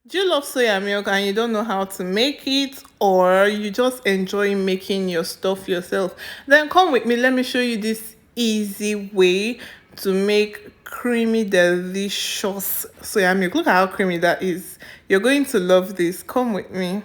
Do you love soya milk and you don't know how to make it, or you just enjoy making your stuff yourself? Then come with me. Let me show you this easy way to make creamy, delicious soya milk. Look at how creamy that is. You're going to love this. Come with me.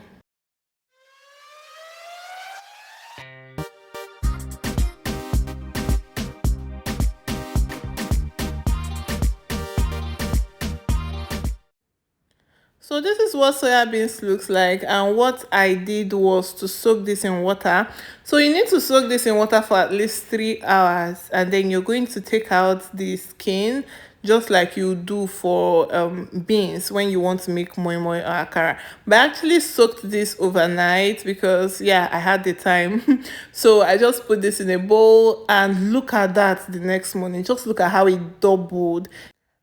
So this is what soya beans looks like, and what I did was to soak this in water. So you need to soak this in water for at least 3 hours, and then you're going to take out the skin just like you do for beans when you want to make moi moi or akara. But I actually soaked this overnight because yeah, I had the time. So I just put this in a bowl, and look at that the next morning. Just look at how it doubled.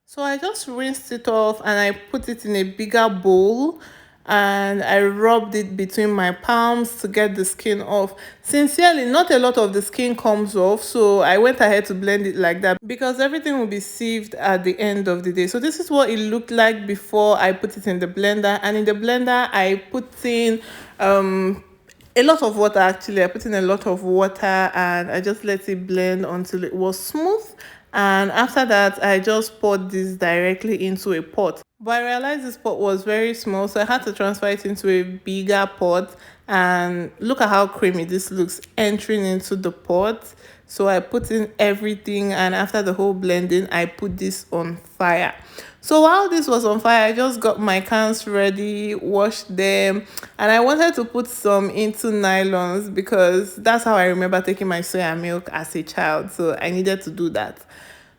So I just rinsed it off and I put it in a bigger bowl, and I rubbed it between my palms to get the skin off. Sincerely, not a lot of the skin comes off, so I went ahead to blend it like that because everything will be sieved at the end of the day. So this is what it looked like before I put it in the blender, and in the blender I put in a lot of water. Actually, I put in a lot of water and I just let it blend until it was smooth, and after that I just poured this directly into a pot. But I realized this pot was very small, so I had to transfer it into a bigger pot, and look at how creamy this looks entering into the pot. So I put in everything, and after the whole blending I put this on fire. So while this was on fire, I just got my cans ready, washed them, and I wanted to put some into nylons because that's how I remember taking my soya milk as a child. So I needed to do that.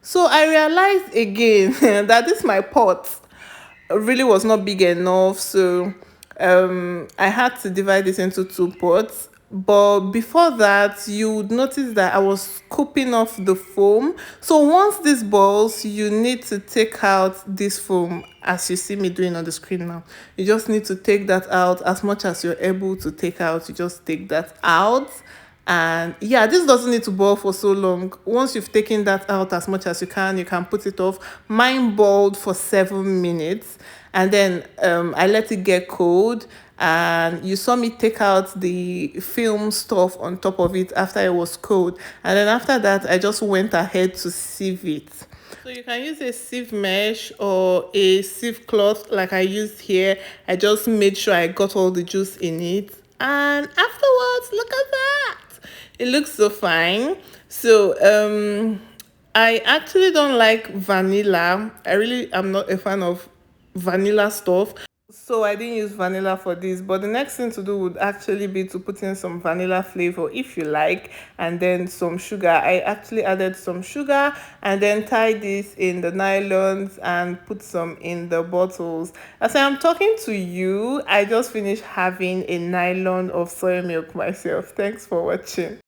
So I realized again that this my pot really was not big enough. So I had to divide it into two pots. But before that, you would notice that I was scooping off the foam. So once this boils, you need to take out this foam as you see me doing on the screen now. You just need to take that out as much as you're able to take out. You just take that out. And yeah, this doesn't need to boil for so long. Once you've taken that out as much as you can put it off. Mine boiled for 7 minutes, and then I let it get cold, and you saw me take out the film stuff on top of it after it was cold, and then after that I just went ahead to sieve it. So you can use a sieve mesh or a sieve cloth like I used here. I just made sure I got all the juice in it. And afterwards, look at that. It looks so fine. So I actually don't like vanilla. I really am not a fan of vanilla stuff. So I didn't use vanilla for this, but the next thing to do would actually be to put in some vanilla flavor if you like, and then some sugar. I actually added some sugar and then tied this in the nylons and put some in the bottles. As I am talking to you, I just finished having a nylon of soy milk myself. Thanks for watching.